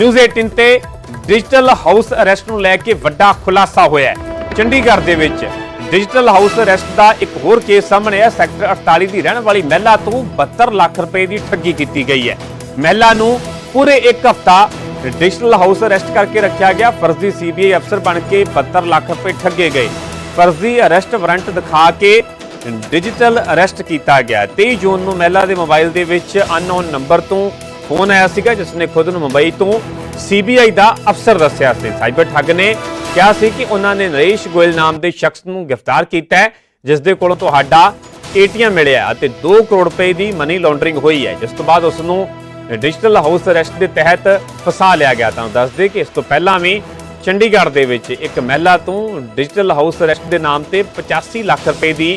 News 18 ਤੇ digital house arrest ਨੂੰ ਲੈ ਕੇ ਵੱਡਾ ਖੁਲਾਸਾ ਹੋਇਆ ਹੈ। ਚੰਡੀਗੜ੍ਹ ਦੇ ਵਿੱਚ ਡਿਜੀਟਲ ਹਾਊਸ ਅਰੈਸਟ ਦਾ ਇੱਕ ਹੋਰ ਕੇਸ ਸਾਹਮਣੇ ਆਇਆ। ਸੈਕਟਰ 48 ਦੀ ਰਹਿਣ ਵਾਲੀ ਮਹਿਲਾ ਤੋਂ 72 ਲੱਖ ਰੁਪਏ ਦੀ ਠੱਗੀ ਕੀਤੀ ਗਈ ਹੈ। ਮਹਿਲਾ ਨੂੰ ਪੂਰੇ ਇੱਕ ਹਫ਼ਤਾ डिजिटल हाउस अरेस्ट करके रखा गया। फर्जी सीबीआई अफसर बन के 72 लाख रुपए ठगे गए। फर्जी अरेस्ट वारंट दिखा के डिजिटल अरेस्ट किया गया। 23 जून ਨੂੰ महिला के मोबाइल के अननोन नंबर तो फोन आया सीगा, जिसने खुद ਨੂੰ मुंबई तो सीबीआई का अफसर दस्या सी। साइबर ठग ने कहा सी कि उन्होंने नरेश गोयल नाम के शख्स को गिरफ्तार किया है, जिस दे कोलों तुहाडा ATM मिलिया ते 2 करोड़ रुपए की मनी लॉन्ड्रिंग हुई है। जिस तो बाद उसनों डिजिटल हाउस अरेस्ट के तहत फसा लिया गया। तो दस दे कि इस तो पहला भी चंडीगढ़ के विच एक महिला तो डिजिटल हाउस अरेस्ट के नाम से 85 लाख रुपए की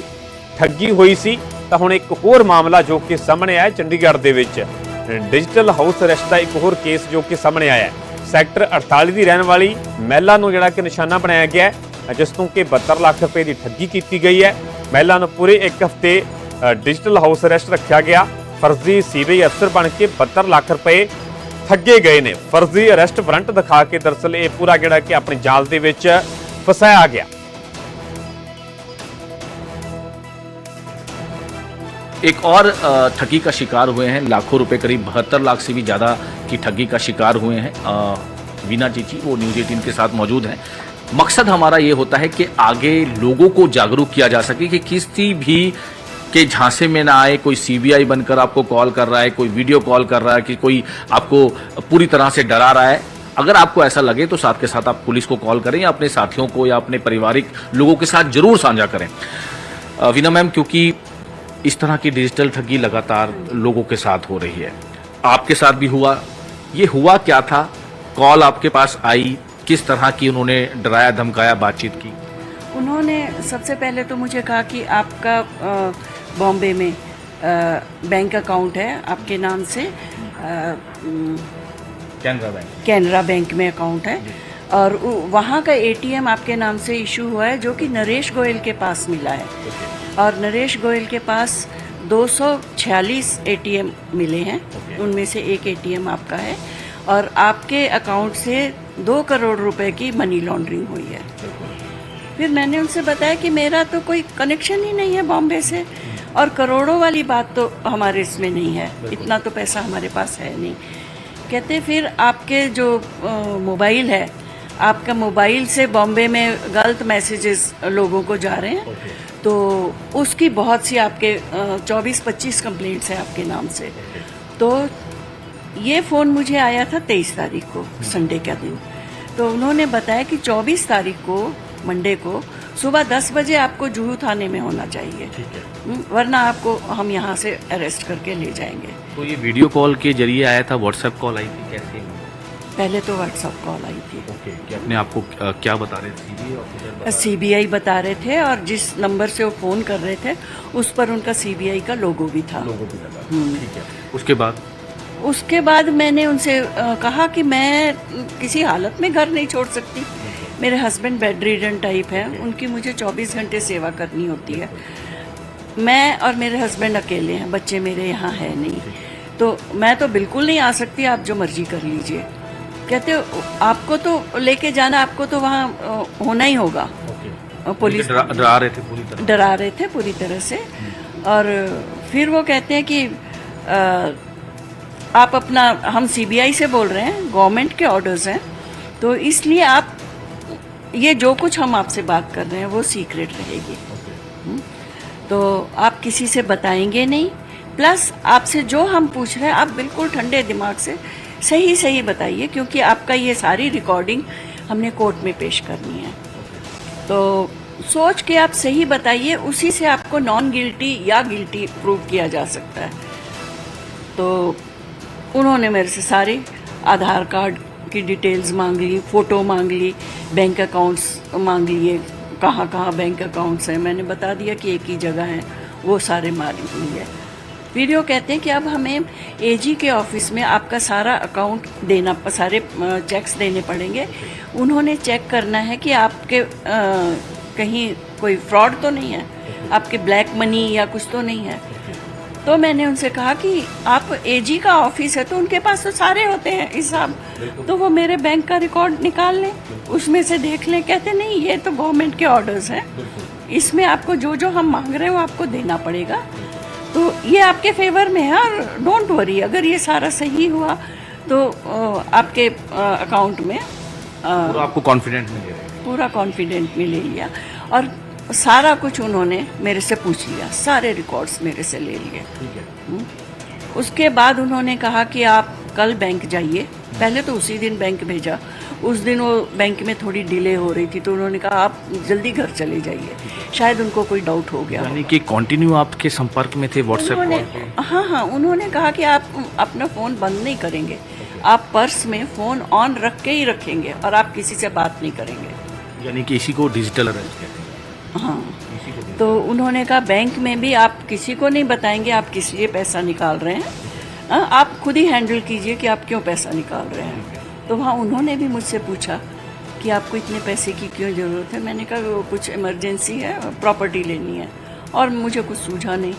ठगी हुई सी। तो हुण एक होर मामला जो कि सामने आया चंडीगढ़ के विच डिजिटल हाउस अरेस्ट का एक होर केस जो कि सामने आया है। सैक्टर 48 की रहने वाली महिला को जिहड़ा कि निशाना बनाया गया है, जिस तो कि 72 लाख रुपए की ठगी की गई है। महिला को पूरे एक हफ्ते डिजिटल हाउस अरेस्ट रखा गया। फर्जी सीबीआई अफसर बन के 72 लाख रुपए ठगे गए ने। फर्जी अरेस्ट वारंट दिखा के दरअसल ये पूरा जिहड़ा कि अपने जाल दे विच फसाया गया। एक और ठगी का शिकार हुए हैं, लाखों रुपए, करीब 72 लाख से भी ज़्यादा की ठगी का शिकार हुए हैं। वीना चीची वो न्यूज़ 18 के साथ मौजूद हैं। मकसद हमारा ये होता है कि आगे लोगों को जागरूक किया जा सके कि किसी भी के झांसे में ना आए। कोई सीबीआई बनकर आपको कॉल कर रहा है, कोई वीडियो कॉल कर रहा है, कि कोई आपको पूरी तरह से डरा रहा है। अगर आपको ऐसा लगे तो साथ के साथ आप पुलिस को कॉल करें या अपने साथियों को या अपने पारिवारिक लोगों के साथ जरूर साझा करें। वीना मैम, क्योंकि इस तरह की डिजिटल ठगी लगातार लोगों के साथ हो रही है, आपके साथ भी हुआ, ये हुआ क्या था? कॉल आपके पास आई, किस तरह की उन्होंने डराया धमकाया, बातचीत की? उन्होंने सबसे पहले तो मुझे कहा कि आपका बॉम्बे में बैंक अकाउंट है आपके नाम से, कैनरा बैंक में अकाउंट है, और वहाँ का ATM आपके नाम से इशू हुआ है, जो कि नरेश गोयल के पास मिला है। और नरेश गोयल के पास 246 ATM मिले हैं, उनमें से एक ATM आपका है, और आपके अकाउंट से 2 करोड़ रुपए की मनी लॉन्ड्रिंग हुई है। फिर मैंने उनसे बताया कि मेरा तो कोई कनेक्शन ही नहीं है बॉम्बे से, और करोड़ों वाली बात तो हमारे इसमें नहीं है, इतना तो पैसा हमारे पास है नहीं। कहते फिर आपके जो मोबाइल है, आपका मोबाइल से बॉम्बे में गलत मैसेजेस लोगों को जा रहे हैं, तो उसकी बहुत सी आपके 24-25 कंप्लेंट्स हैं आपके नाम से। तो ये फ़ोन मुझे आया था 23 तारीख को, संडे का दिन। तो उन्होंने बताया कि 24 तारीख को, मंडे को सुबह 10 बजे आपको जुहू थाने में होना चाहिए, वरना आपको हम यहाँ से अरेस्ट करके ले जाएंगे। तो ये वीडियो कॉल के जरिए आया था, व्हाट्सएप कॉल आई थी, कैसे? पहले तो व्हाट्सएप कॉल आई थी। कि अपने आपको क्या बता रहे थे? सीबीआई बता रहे थे, और जिस नंबर से वो फ़ोन कर रहे थे उस पर उनका सीबीआई का लोगो भी था। ठीक है। उसके बाद मैंने उनसे कहा कि मैं किसी हालत में घर नहीं छोड़ सकती। मेरे हस्बैंड बेड रिडन टाइप हैं, उनकी मुझे 24 घंटे सेवा करनी होती है। मैं और मेरे हस्बैंड अकेले हैं, बच्चे मेरे यहाँ है नहीं, तो मैं तो बिल्कुल नहीं आ सकती, आप जो मर्जी कर लीजिए। कहते आपको तो लेके जाना, आपको तो वहाँ होना ही होगा। पुलिस डरा रहे थे पूरी तरह से। और फिर वो कहते हैं कि आप अपना, हम सीबीआई से बोल रहे हैं, गवर्नमेंट के ऑर्डर्स हैं, तो इसलिए आप ये जो कुछ हम आपसे बात कर रहे हैं वो सीक्रेट रहेगी। तो आप किसी से बताएंगे नहीं, प्लस आपसे जो हम पूछ रहे हैं आप बिल्कुल ठंडे दिमाग से सही बताइए, क्योंकि आपका ये सारी रिकॉर्डिंग हमने कोर्ट में पेश करनी है। तो सोच के आप सही बताइए, उसी से आपको नॉन गिल्टी या गिल्टी प्रूव किया जा सकता है। तो उन्होंने मेरे से सारे आधार कार्ड की डिटेल्स मांग ली, फ़ोटो मांग ली, बैंक अकाउंट्स मांग लिए, कहाँ कहाँ बैंक अकाउंट्स हैं। मैंने बता दिया कि एक ही जगह है, वो सारे मालूम हुई है। वीडियो कहते हैं कि अब हमें AG के ऑफिस में आपका सारा अकाउंट देना, सारे चेक्स देने पड़ेंगे। उन्होंने चेक करना है कि आपके कहीं कोई फ्रॉड तो नहीं है, आपके ब्लैक मनी या कुछ तो नहीं है। तो मैंने उनसे कहा कि आप AG का ऑफिस है तो उनके पास तो सारे होते हैं हिसाब, तो वो मेरे बैंक का रिकॉर्ड निकाल लें, उसमें से देख लें। कहते नहीं, ये तो गवर्नमेंट के ऑर्डर्स हैं, इसमें आपको जो जो हम मांग रहे हैं वो आपको देना पड़ेगा, तो ये आपके फेवर में है। और डोंट वरी, अगर ये सारा सही हुआ तो आपके अकाउंट में पूरा आपको कॉन्फिडेंट मिलेगा। पूरा कॉन्फिडेंट में ले लिया और सारा कुछ उन्होंने मेरे से पूछ लिया, सारे रिकॉर्ड्स मेरे से ले लिए। उसके बाद उन्होंने कहा कि आप कल बैंक जाइए। पहले तो उसी दिन बैंक भेजा, उस दिन वो बैंक में थोड़ी डिले हो रही थी, तो उन्होंने कहा आप जल्दी घर चले जाइए, शायद उनको कोई डाउट हो गया। यानी कि कंटिन्यू आपके संपर्क में थे व्हाट्सएप कॉल पे? हाँ, उन्होंने कहा कि आप अपना फ़ोन बंद नहीं करेंगे, आप पर्स में फ़ोन ऑन रख के ही रखेंगे और आप किसी से बात नहीं करेंगे। यानी कि इसी को डिजिटल अरेस्ट कहते हैं। हाँ, तो उन्होंने कहा बैंक में भी आप किसी को नहीं बताएंगे आप किस लिए पैसा निकाल रहे हैं, आप खुद ही हैंडल कीजिए कि आप क्यों पैसा निकाल रहे हैं। तो वहाँ उन्होंने भी मुझसे पूछा कि आपको इतने पैसे की क्यों ज़रूरत है। मैंने कहा वो कुछ इमरजेंसी है, प्रॉपर्टी लेनी है, और मुझे कुछ सूझा नहीं।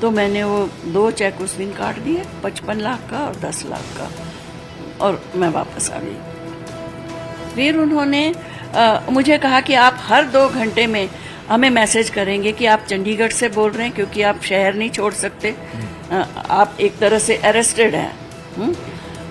तो मैंने वो 2 चेक उस दिन काट दिए, 55 लाख का और 10 लाख का, और मैं वापस आ गई। फिर उन्होंने मुझे कहा कि आप हर 2 घंटे में हमें मैसेज करेंगे कि आप चंडीगढ़ से बोल रहे हैं, क्योंकि आप शहर नहीं छोड़ सकते, आप एक तरह से अरेस्टेड हैं,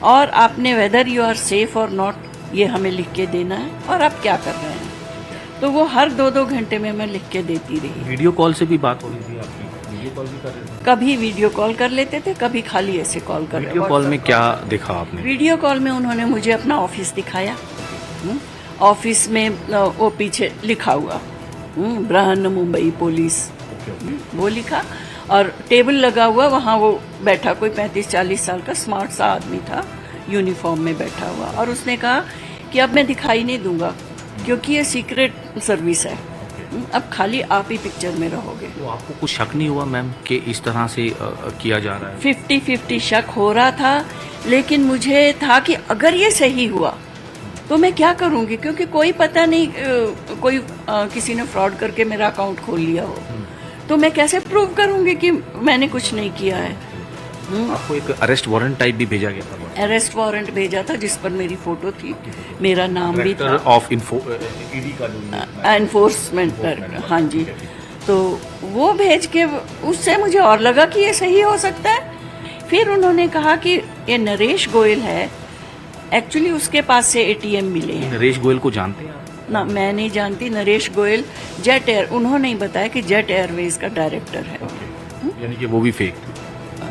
और आपने वेदर यू आर सेफ और नॉट ये हमें लिख के देना है, और आप क्या कर रहे हैं। तो वो हर 2-2 घंटे में मैं लिख के देती रही। वीडियो कॉल से भी बात हो रही थी आपकी? वीडियो कॉल भी कर रहे थे? कभी वीडियो कॉल कर लेते थे, कभी खाली ऐसे कॉल कर। वीडियो कॉल में क्या देखा आपने? वीडियो कॉल में उन्होंने मुझे अपना ऑफिस दिखाया। ऑफिस में वो पीछे लिखा हुआ ब्रहन मुंबई पुलिस, वो लिखा, और टेबल लगा हुआ, वहाँ वो बैठा कोई 35-40 साल का स्मार्ट सा आदमी था, यूनिफॉर्म में बैठा हुआ, और उसने कहा कि अब मैं दिखाई नहीं दूंगा क्योंकि ये सीक्रेट सर्विस है, अब खाली आप ही पिक्चर में रहोगे। तो आपको कुछ शक नहीं हुआ मैम कि इस तरह से किया जा रहा है? 50-50 शक हो रहा था, लेकिन मुझे था कि अगर ये सही हुआ तो मैं क्या करूंगी, क्योंकि कोई पता नहीं, कोई किसी ने फ्रॉड करके मेरा अकाउंट खोल लिया हो, तो मैं कैसे प्रूव करूंगी कि मैंने कुछ नहीं किया है। आपको एक अरेस्ट वारंट टाइप भी भेजा गया था? अरेस्ट वारंट भेजा था जिस पर मेरी फोटो थी, मेरा नाम भी था, ऑफ ईडी का जो एनफोर्समेंट, हाँ जी। तो वो भेज के उससे मुझे और लगा कि ये सही हो सकता है। फिर उन्होंने कहा कि ये नरेश गोयल है, एक्चुअली उसके पास से एटीएम मिले हैं। नरेश गोयल को जानते हैं? ना, मैं नहीं जानती। नरेश गोयल जेट एयर, उन्होंने ही बताया कि जेट एयरवेज का डायरेक्टर है। यानी कि वो भी फेक?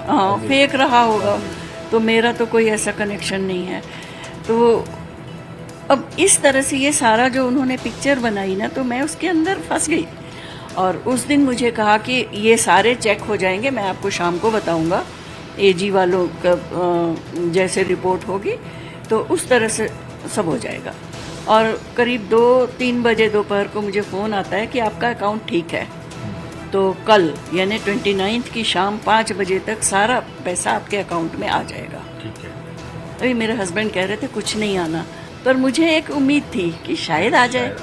हाँ, फेक रहा होगा, तो मेरा तो कोई ऐसा कनेक्शन नहीं है। तो अब इस तरह से ये सारा जो उन्होंने पिक्चर बनाई ना, तो मैं उसके अंदर फंस गई। और उस दिन मुझे कहा कि ये सारे चेक हो जाएंगे, मैं आपको शाम को बताऊंगा, एजी वालों का जैसे रिपोर्ट होगी तो उस तरह से सब हो जाएगा। और करीब 2-3 बजे दोपहर को मुझे फ़ोन आता है कि आपका अकाउंट ठीक है, तो कल यानी 29 की शाम 5 बजे तक सारा पैसा आपके अकाउंट में आ जाएगा। ठीक है। अभी मेरे हस्बैंड कह रहे थे कुछ नहीं आना, पर मुझे एक उम्मीद थी कि शायद आ जाए।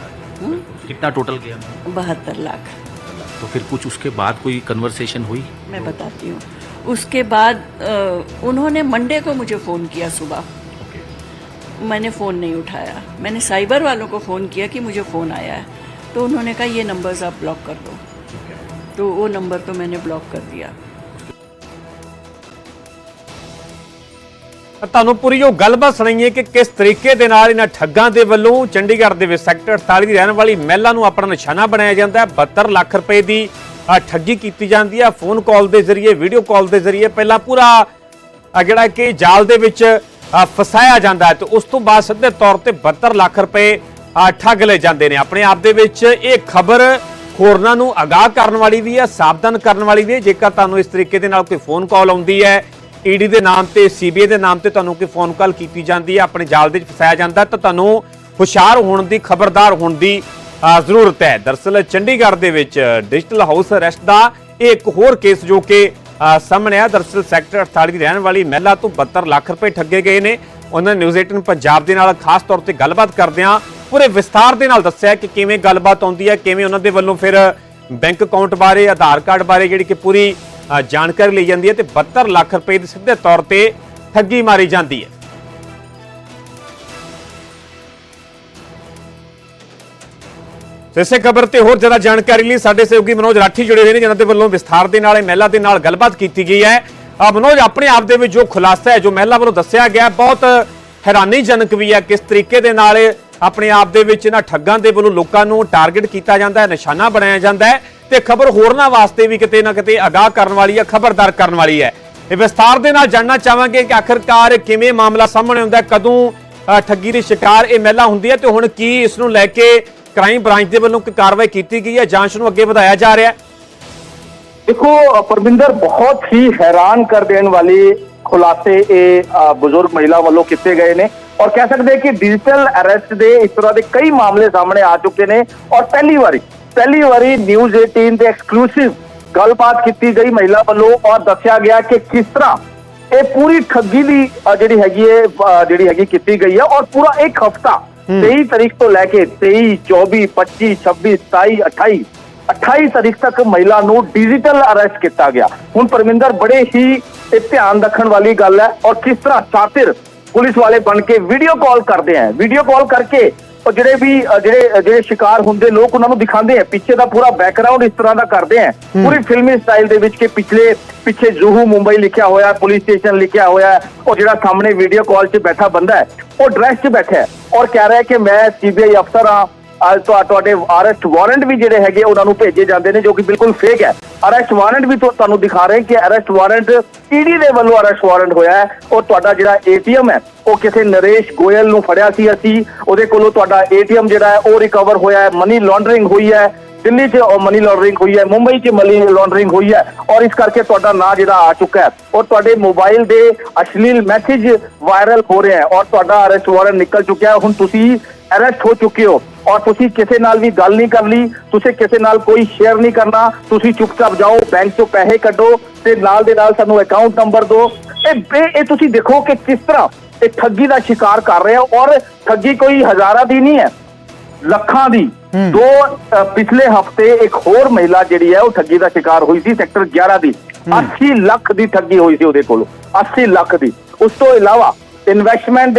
कितना टोटल गया? 72 लाख। तो फिर कुछ उसके बाद कोई कन्वर्सेशन हुई? मैं बताती हूँ। उसके बाद उन्होंने मंडे को मुझे फ़ोन किया सुबह, मैंने फ़ोन नहीं उठाया। मैंने साइबर वालों को फ़ोन किया कि मुझे फ़ोन आया है, तो उन्होंने कहा ये नंबर्स आप ब्लॉक कर दो, तो वो नंबर तो मैंने ब्लॉक कर दिया। ਤੁਹਾਨੂੰ ਪੂਰੀ ਉਹ ਗੱਲਬਾਤ ਸੁਣਾਈਏ ਕਿ ਕਿਸ ਤਰੀਕੇ ਦੇ ਨਾਲ ਇਹਨਾਂ ਠੱਗਾਂ ਦੇ ਵੱਲੋਂ ਚੰਡੀਗੜ੍ਹ ਦੇ ਵਿੱਚ ਸੈਕਟਰ 48 ਦੀ ਰਹਿਣ ਵਾਲੀ ਮਹਿਲਾ ਨੂੰ ਆਪਣਾ ਨਿਸ਼ਾਨਾ ਬਣਾਇਆ ਜਾਂਦਾ ਹੈ। 72 ਲੱਖ ਰੁਪਏ ਦੀ ਠੱਗੀ ਕੀਤੀ ਜਾਂਦੀ ਹੈ ਫੋਨ ਕਾਲ ਦੇ ਜ਼ਰੀਏ, ਵੀਡੀਓ ਕਾਲ ਦੇ ਜ਼ਰੀਏ। ਪਹਿਲਾਂ ਪੂਰਾ ਜਿਹੜਾ ਕਿ ਜਾਲ ਦੇ ਵਿੱਚ ਫਸਾਇਆ ਜਾਂਦਾ ਹੈ, ਤੇ ਉਸ ਤੋਂ ਬਾਅਦ ਸਿੱਧੇ ਤੌਰ ਤੇ 72 ਲੱਖ ਰੁਪਏ ਠੱਗ ਲਏ ਜਾਂਦੇ ਨੇ। ਆਪਣੇ ਆਪ ਦੇ ਵਿੱਚ ਇਹ ਖਬਰ ਹੋਰਨਾਂ ਨੂੰ ਅਗਾਹ ਕਰਨ ਵਾਲੀ ਵੀ ਹੈ, ਸਾਵਧਾਨ ਕਰਨ ਵਾਲੀ ਵੀ ਹੈ। ਜੇਕਰ ਤੁਹਾਨੂੰ ਇਸ ਤਰੀਕੇ ਦੇ ਨਾਲ ਕੋਈ ਫੋਨ ਕਾਲ ਆਉਂਦੀ ਹੈ, ईडी ਦੇ ਨਾਮ ਤੇ, ਸੀਬੀਆਈ ਦੇ ਨਾਮ ਤੇ ਤੁਹਾਨੂੰ ਕੋਈ ਫੋਨ ਕਾਲ ਕੀਤੀ ਜਾਂਦੀ ਹੈ, ਆਪਣੇ ਜਾਲ ਦੇ ਵਿੱਚ ਫਸਾਇਆ ਜਾਂਦਾ, ਤਾਂ ਤੁਹਾਨੂੰ ਹੁਸ਼ਿਆਰ ਹੋਣ ਦੀ, ਖਬਰਦਾਰ ਹੋਣ ਦੀ ਜ਼ਰੂਰਤ ਹੈ। ਦਰਅਸਲ ਚੰਡੀਗੜ੍ਹ ਦੇ ਵਿੱਚ ਡਿਜੀਟਲ ਹਾਊਸ ਅਰੈਸਟ ਦਾ ਇਹ ਇੱਕ ਹੋਰ ਕੇਸ ਜੋ ਕਿ ਸਾਹਮਣੇ ਆਇਆ। ਦਰਅਸਲ ਸੈਕਟਰ 48 ਦੀ ਰਹਿਣ ਵਾਲੀ ਮਹਿਲਾ ਤੋਂ 72 ਲੱਖ ਰੁਪਏ ਠੱਗੇ ਗਏ ਨੇ। ਉਹਨਾਂ ਨੇ ਨਿਊਜ਼ 18 ਪੰਜਾਬ ਦੇ ਨਾਲ ਖਾਸ ਤੌਰ ਤੇ ਗੱਲਬਾਤ ਕਰਦਿਆਂ ਪੂਰੇ ਵਿਸਤਾਰ ਦੇ ਨਾਲ ਦੱਸਿਆ ਕਿ ਕਿਵੇਂ ਗੱਲਬਾਤ ਆਉਂਦੀ ਹੈ, ਕਿਵੇਂ ਉਹਨਾਂ ਦੇ ਵੱਲੋਂ ਫਿਰ ਬੈਂਕ ਅਕਾਊਂਟ ਬਾਰੇ, ਆਧਾਰ ਕਾਰਡ ਬਾਰੇ ਜਿਹੜੀ ਕਿ ਪੂਰੀ ਜਾਣਕਾਰੀ ਲਈ ਜਾਂਦੀ ਹੈ, ਤੇ 72 ਲੱਖ ਰੁਪਏ ਦੀ ਸਿੱਧੇ ਤੌਰ ਤੇ ਠੱਗੀ ਮਾਰੀ ਜਾਂਦੀ ਹੈ। ਇਸੇ ਖਬਰ ਤੇ ਹੋਰ ਜ਼ਿਆਦਾ ਜਾਣਕਾਰੀ ਲਈ ਸਾਡੇ ਸਹਿਯੋਗੀ ਮਨੋਜ ਰਾਠੀ ਜੁੜੇ ਹੋਏ ਨੇ, ਜਿਨ੍ਹਾਂ ਦੇ ਵੱਲੋਂ ਵਿਸਥਾਰ ਦੇ ਨਾਲ ਇਹ ਮਹਿਲਾ ਦੇ ਨਾਲ ਗੱਲਬਾਤ ਕੀਤੀ ਗਈ ਹੈ। ਮਨੋਜ, ਆਪਣੇ ਆਪ ਦੇ ਵਿੱਚ ਜੋ ਖੁਲਾਸਾ ਹੈ, ਜੋ ਮਹਿਲਾ ਵੱਲੋਂ ਦੱਸਿਆ ਗਿਆ, ਬਹੁਤ ਹੈਰਾਨੀਜਨਕ ਵੀ ਹੈ। ਕਿਸ ਤਰੀਕੇ ਦੇ ਨਾਲ ਆਪਣੇ ਆਪ ਦੇ ਵਿੱਚ ਇਹਨਾਂ ਠੱਗਾਂ ਦੇ ਵੱਲੋਂ ਲੋਕਾਂ ਨੂੰ ਟਾਰਗੇਟ ਕੀਤਾ ਜਾਂਦਾ ਹੈ, ਨਿਸ਼ਾਨਾ ਬਣਾਇਆ ਜਾਂਦਾ ਹੈ, ਤੇ ਖਬਰ ਹੋਰਨਾਂ ਵਾਸਤੇ ਵੀ ਕਿਤੇ ਨਾ ਕਿਤੇ ਆਗਾਹ ਕਰਨ ਵਾਲੀ ਹੈ, ਖਬਰਦਾਰ ਕਰਨ ਵਾਲੀ ਹੈ। ਇਹ ਵਿਸਥਾਰ ਦੇ ਨਾਲ ਜਾਣਨਾ ਚਾਹਾਂਗੇ ਕਿ ਆਖਿਰਕਾਰ ਕਿਵੇਂ ਮਾਮਲਾ ਸਾਹਮਣੇ ਆਉਂਦਾ ਹੈ, ਕਦੋਂ ਠੱਗੀ ਦੀ ਸ਼ਿਕਾਰ ਇਹ ਮਹਿਲਾ ਹੁੰਦੀ ਹੈ, ਤੇ ਹੁਣ ਕੀ ਇਸ ਨੂੰ ਲੈ ਕੇ ਕ੍ਰਾਈਮ ਬ੍ਰਾਂਚ ਦੇ ਵੱਲੋਂ ਕੋਈ ਕਾਰਵਾਈ ਕੀਤੀ ਗਈ ਹੈ, ਜਾਂਚ ਨੂੰ ਅੱਗੇ ਵਧਾਇਆ ਜਾ ਰਿਹਾ ਹੈ। देखो परमिंदर, बहुत ही हैरान कर देने वाले खुलासे बुजुर्ग महिला वालों किए गए ने और कह सकते हैं कि डिजिटल अरेस्ट दे इस तरह के कई मामले सामने आ चुके ने और पहली बारी न्यूज़ 18 ਦੇ एक्सक्लूसिव गलबात की गई महिला वालों और दसिया गया कि किस तरह ये पूरी ठगी की जिहड़ी की गई है और पूरा एक हफ्ता 23 तारीख तो लैके 23, 24, 25, 26, 27, 28 तारीख तक महिला नूं डिजिटल अरेस्ट किया गया। हुण परमिंदर, बड़े ही ध्यान रखने वाली गल है और किस तरह शातिर पुलिस वाले बन के वीडियो कॉल करते हैं, वीडियो कॉल करके और ਜਿਹੜੇ शिकार होंगे लोग उन्होंने दिखाते हैं, पीछे का पूरा बैकग्राउंड इस तरह का करते हैं, पूरी फिल्मी स्टाइल दे विच के पिछे जुहू मुंबई लिखा होया, पुलिस स्टेशन लिखा होया और जो सामने वीडियो कॉल च बैठा बंदा है वो ड्रेस च बैठा है और कह रहा है कि मैं CBI अफसर हाँ। ਤੁਹਾਡੇ ਅਰੈਸਟ ਵਾਰੰਟ ਵੀ ਜਿਹੜੇ ਹੈਗੇ ਉਹਨਾਂ ਨੂੰ ਭੇਜੇ ਜਾਂਦੇ ਨੇ, ਜੋ ਕਿ ਬਿਲਕੁਲ ਫੇਕ ਹੈ। ਅਰੈਸਟ ਵਾਰੰਟ ਵੀ ਤੁਹਾਨੂੰ ਦਿਖਾ ਰਹੇ ਕਿ ਅਰੈਸਟ ਵਾਰੰਟ ਈਡੀ ਦੇ ਵੱਲੋਂ ਅਰੈਸਟ ਵਾਰੰਟ ਹੋਇਆ ਹੈ ਔਰ ਤੁਹਾਡਾ ਜਿਹੜਾ ATM ਹੈ ਉਹ ਕਿਸੇ ਨਰੇਸ਼ ਗੋਇਲ ਨੂੰ ਫੜਿਆ ਸੀ ਅਸੀਂ, ਉਹਦੇ ਕੋਲੋਂ ਤੁਹਾਡਾ ATM ਜਿਹੜਾ ਹੈ ਉਹ ਰਿਕਵਰ ਹੋਇਆ ਹੈ। ਮਨੀ ਲਾਂਡਰਿੰਗ ਹੋਈ ਹੈ, ਦਿੱਲੀ 'ਚ ਮਨੀ ਲਾਂਡਰਿੰਗ ਹੋਈ ਹੈ, ਮੁੰਬਈ 'ਚ ਮਨੀ ਲਾਂਡਰਿੰਗ ਹੋਈ ਹੈ ਔਰ ਇਸ ਕਰਕੇ ਤੁਹਾਡਾ ਨਾਂ ਜਿਹੜਾ ਆ ਚੁੱਕਾ ਹੈ ਔਰ ਤੁਹਾਡੇ ਮੋਬਾਈਲ ਦੇ ਅਸ਼ਲੀਲ ਮੈਸੇਜ ਵਾਇਰਲ ਹੋ ਰਹੇ ਹਨ ਔਰ ਤੁਹਾਡਾ ਅਰੈਸਟ ਵਾਰੰਟ ਨਿਕਲ ਚੁੱਕਿਆ ਹੈ। ਹੁਣ ਤੁਸੀਂ अरेस्ट हो चुके हो और तुसी किसी नाल भी गल नहीं कर ली, तुसी किसी नाल कोई शेयर नहीं करना, तुसी चुपचाप जाओ बैंक चो पैसे कड्डो ते नाल दे नाल सानू अकाउंट नंबर दो। ए तुसी देखो कि किस तरह ये ठगी का शिकार कर रहे हो और ठगी कोई हजारा दी नहीं है, लखां दी। दो पिछले हफ्ते एक होर महिला जिहड़ी है वो ठगी का शिकार हुई सी सेक्टर 11 दी, 80 ਲੱਖ ਦੀ ठगी हुई सी ਉਹਦੇ ਕੋਲੋਂ, 80 ਲੱਖ ਦੀ। ਉਸ ਤੋਂ ਇਲਾਵਾ ਇਨਵੈਸਟਮੈਂਟ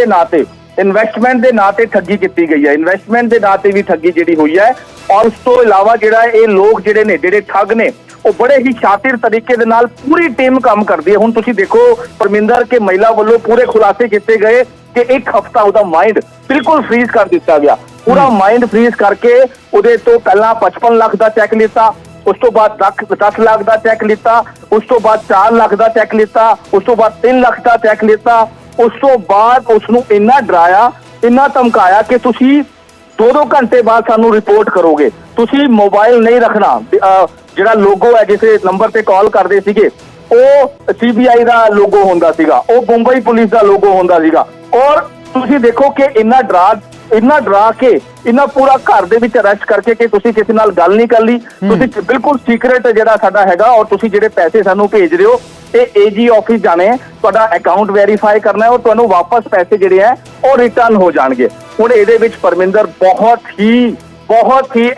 ਦੇ ਨਾਂ ਤੇ ਠੱਗੀ ਕੀਤੀ ਗਈ ਹੈ, ਇਨਵੈਸਟਮੈਂਟ ਦੇ ਨਾਂ ਤੇ ਵੀ ਠੱਗੀ ਜਿਹੜੀ ਹੋਈ ਹੈ ਔਰ ਉਸ ਤੋਂ ਇਲਾਵਾ ਜਿਹੜਾ ਇਹ ਲੋਕ ਜਿਹੜੇ ਠੱਗ ਨੇ ਉਹ ਬੜੇ ਹੀ ਸ਼ਾਤਿਰ ਤਰੀਕੇ ਦੇ ਨਾਲ ਪੂਰੀ ਟੀਮ ਕੰਮ ਕਰਦੀ ਹੈ। ਹੁਣ ਤੁਸੀਂ ਦੇਖੋ ਪਰਮਿੰਦਰ ਕੇ ਮਹਿਲਾ ਵੱਲੋਂ ਪੂਰੇ ਖੁਲਾਸੇ ਕੀਤੇ ਗਏ ਕਿ ਇੱਕ ਹਫਤਾ ਉਹਦਾ ਮਾਈਂਡ ਬਿਲਕੁਲ ਫ੍ਰੀਜ਼ ਕਰ ਦਿੱਤਾ ਗਿਆ, ਪੂਰਾ ਮਾਈਂਡ ਫ੍ਰੀਜ਼ ਕਰਕੇ ਉਹਦੇ ਤੋਂ ਪਹਿਲਾਂ 55 ਲੱਖ ਦਾ ਚੈੱਕ ਲਿੱਤਾ, ਉਸ ਤੋਂ ਬਾਅਦ 10 ਲੱਖ ਦਾ ਚੈੱਕ ਲਿੱਤਾ, ਉਸ ਤੋਂ ਬਾਅਦ 4 ਲੱਖ ਦਾ ਚੈੱਕ ਲਿੱਤਾ, ਉਸ ਤੋਂ ਬਾਅਦ 3 ਲੱਖ ਦਾ ਚੈੱਕ ਲਿੱਤਾ। ਉਸ ਤੋਂ ਬਾਅਦ ਉਸ ਨੂੰ ਇੰਨਾ ਡਰਾਇਆ, ਇੰਨਾ ਧਮਕਾਇਆ ਕਿ ਤੁਸੀਂ 2-2 ਘੰਟੇ ਬਾਅਦ ਸਾਨੂੰ ਰਿਪੋਰਟ ਕਰੋਗੇ, ਤੁਸੀਂ ਮੋਬਾਈਲ ਨਹੀਂ ਰੱਖਣਾ। ਜਿਹੜਾ ਲੋਗੋ ਹੈ ਜਿਸ ਨੰਬਰ ਤੇ ਕਾਲ ਕਰਦੇ ਸੀਗੇ ਉਹ CBI ਦਾ ਲੋਗੋ ਹੁੰਦਾ ਸੀਗਾ, ਉਹ ਮੁੰਬਈ ਪੁਲਿਸ ਦਾ ਲੋਗੋ ਹੁੰਦਾ ਸੀਗਾ ਔਰ ਤੁਸੀਂ ਦੇਖੋ ਕਿ ਇੰਨਾ ਡਰਾ ਕੇ ਇੰਨਾ ਪੂਰਾ ਘਰ ਦੇ ਵਿੱਚ ਅਰੈਸਟ ਕਰਕੇ ਕਿ ਤੁਸੀਂ ਕਿਸੇ ਨਾਲ ਗੱਲ ਨਹੀਂ ਕਰ ਲਈ, ਤੁਸੀਂ ਬਿਲਕੁਲ ਸੀਕ੍ਰੇਟ ਜਿਹੜਾ ਸਾਡਾ ਹੈਗਾ ਔਰ ਤੁਸੀਂ ਜਿਹੜੇ ਪੈਸੇ ਸਾਨੂੰ ਭੇਜ ਰਹੇ ਹੋ ਇਹ AG ਆਫਿਸ ਜਾਣੇ, ਤੁਹਾਡਾ ਅਕਾਊਂਟ ਵੈਰੀਫਾਈ ਕਰਨਾ ਹੈ ਔਰ ਤੁਹਾਨੂੰ ਵਾਪਸ ਪੈਸੇ ਜਿਹੜੇ ਹੈ ਉਹ ਰਿਟਰਨ ਹੋ ਜਾਣਗੇ। ਹੁਣ ਇਹਦੇ ਵਿੱਚ ਪਰਮਿੰਦਰ ਬਹੁਤ ਹੀ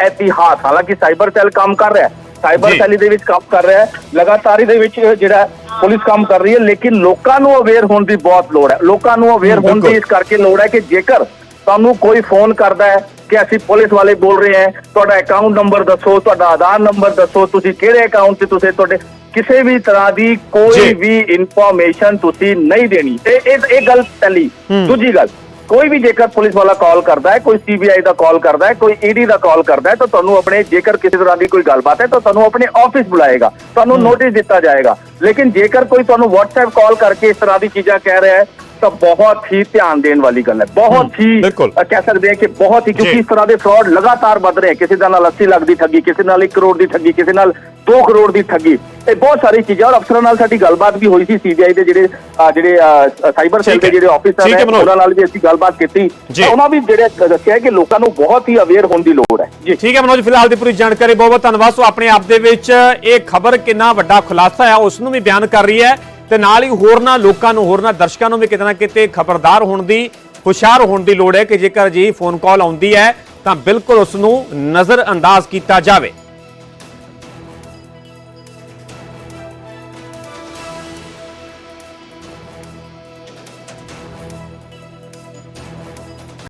ਇਤਿਹਾਸ, ਹਾਲਾਂਕਿ ਸਾਈਬਰ ਸੈੱਲ ਕੰਮ ਕਰ ਰਿਹਾ ਹੈ, ਸਾਈਬਰ ਸੈੱਲ ਦੇ ਵਿੱਚ ਕੰਮ ਕਰ ਰਿਹਾ ਹੈ, ਲਗਾਤਾਰ ਇਹਦੇ ਵਿੱਚ ਜਿਹੜਾ ਪੁਲਿਸ ਕੰਮ ਕਰ ਰਹੀ ਹੈ, ਲੇਕਿਨ ਲੋਕਾਂ ਨੂੰ ਅਵੇਅਰ ਹੋਣ ਦੀ ਬਹੁਤ ਲੋੜ ਹੈ। ਲੋਕਾਂ ਨੂੰ ਅਵੇਅਰ ਹੋਣ ਦੀ ਇਸ ਕਰਕੇ ਲੋੜ ਹੈ ਕਿ ਜੇਕਰ ਤੁਹਾਨੂੰ ਕੋਈ ਫੋਨ ਕਰਦਾ ਹੈ ਕਿ ਅਸੀਂ ਪੁਲਿਸ ਵਾਲੇ ਬੋਲ ਰਹੇ ਹਾਂ, ਤੁਹਾਡਾ ਅਕਾਊਂਟ ਨੰਬਰ ਦੱਸੋ, ਤੁਹਾਡਾ ਆਧਾਰ ਨੰਬਰ ਦੱਸੋ, ਤੁਸੀਂ ਕਿਹੜੇ ਅਕਾਊਂਟ 'ਚ ਤੁਸੀਂ ਤੁਹਾਡੇ ਕਿਸੇ ਵੀ ਤਰ੍ਹਾਂ ਦੀ ਕੋਈ ਵੀ ਇਨਫੋਰਮੇਸ਼ਨ ਤੁਸੀਂ ਨਹੀਂ ਦੇਣੀ। ਇਹ ਗੱਲ ਪਹਿਲੀ। ਦੂਜੀ ਗੱਲ, ਕੋਈ ਵੀ ਜੇਕਰ ਪੁਲਿਸ ਵਾਲਾ ਕਾਲ ਕਰਦਾ ਹੈ, ਕੋਈ CBI ਦਾ ਕਾਲ ਕਰਦਾ ਹੈ, ਕੋਈ ED ਦਾ ਕਾਲ ਕਰਦਾ ਹੈ ਤਾਂ ਤੁਹਾਨੂੰ ਆਪਣੇ ਜੇਕਰ ਕਿਸੇ ਤਰ੍ਹਾਂ ਦੀ ਕੋਈ ਗੱਲਬਾਤ ਹੈ ਤਾਂ ਤੁਹਾਨੂੰ ਆਪਣੇ ਆਫਿਸ ਬੁਲਾਏਗਾ, ਤੁਹਾਨੂੰ ਨੋਟਿਸ ਦਿੱਤਾ ਜਾਏਗਾ। ਲੇਕਿਨ ਜੇਕਰ ਕੋਈ ਤੁਹਾਨੂੰ WhatsApp ਕਾਲ ਕਰਕੇ ਇਸ ਤਰ੍ਹਾਂ ਦੀ ਚੀਜ਼ਾਂ ਕਹਿ ਰਿਹਾ ਹੈ ਤਾਂ ਬਹੁਤ ਹੀ ਧਿਆਨ ਦੇਣ ਵਾਲੀ ਗੱਲ ਹੈ, ਬਹੁਤ ਹੀ ਕਹਿ ਸਕਦੇ ਹਾਂ ਕਿ ਬਹੁਤ ਹੀ, ਕਿਉਂਕਿ ਇਸ ਤਰ੍ਹਾਂ ਦੇ ਫਰਾਡ ਲਗਾਤਾਰ ਵੱਧ ਰਹੇ। ਕਿਸੇ ਦਾ ਨਾਲ 80 ਲੱਖ ਦੀ ਠੱਗੀ, ਕਿਸੇ ਨਾਲ 1 ਕਰੋੜ ਦੀ ਠੱਗੀ, ਕਿਸੇ ਨਾਲ 2 ਕਰੋੜ ਦੀ ਠੱਗੀ, ਇਹ ਬਹੁਤ ਸਾਰੀ ਚੀਜ਼ਾਂ। ਔਰ ਅਫਸਰਾਂ ਨਾਲ ਸਾਡੀ ਗੱਲਬਾਤ ਵੀ ਹੋਈ ਸੀ, CBI ਦੇ ਜਿਹੜੇ ਸਾਈਬਰ ਸੈੱਲ ਦੇ ਜਿਹੜੇ ਆਫਿਸਰ ਨੇ ਉਹਨਾਂ ਨਾਲ ਵੀ ਅਸੀਂ ਗੱਲਬਾਤ ਕੀਤੀ, ਉਹਨਾਂ ਵੀ ਜਿਹੜੇ ਦੱਸਿਆ ਕਿ ਲੋਕਾਂ ਨੂੰ ਬਹੁਤ ਹੀ ਅਵੇਅਰ ਹੋਣ ਦੀ ਲੋੜ ਹੈ। ਜੀ ਠੀਕ ਹੈ ਮਨੋਜ, ਫਿਲਹਾਲ ਦੀ ਪੂਰੀ ਜਾਣਕਾਰੀ ਬਹੁਤ ਬਹੁਤ ਧੰਨਵਾਦ। ਸੋ ਆਪਣੇ ਆਪ ਦੇ ਵਿੱਚ ਇਹ ਖਬਰ ਕਿੰਨਾ ਵੱਡਾ ਖੁਲਾਸਾ ਹੈ ਉਸ ਨੂੰ ਵੀ ਬਿਆਨ ਕਰ ਰਹੀ ਹੈ ਤੇ ਨਾਲ ਹੀ ਹੋਰਨਾਂ ਲੋਕਾਂ ਨੂੰ, ਹੋਰਨਾਂ ਦਰਸ਼ਕਾਂ ਨੂੰ ਵੀ ਕਿਤੇ ਨਾ ਕਿਤੇ ਖਬਰਦਾਰ ਹੋਣ ਦੀ, ਹੁਸ਼ਿਆਰ ਹੋਣ ਦੀ ਲੋੜ ਹੈ ਕਿ ਜੇਕਰ ਜੀ ਫੋਨ ਕਾਲ ਆਉਂਦੀ ਹੈ ਤਾਂ ਬਿਲਕੁਲ ਉਸ ਨੂੰ ਨਜ਼ਰ ਅੰਦਾਜ਼ ਕੀਤਾ ਜਾਵੇ।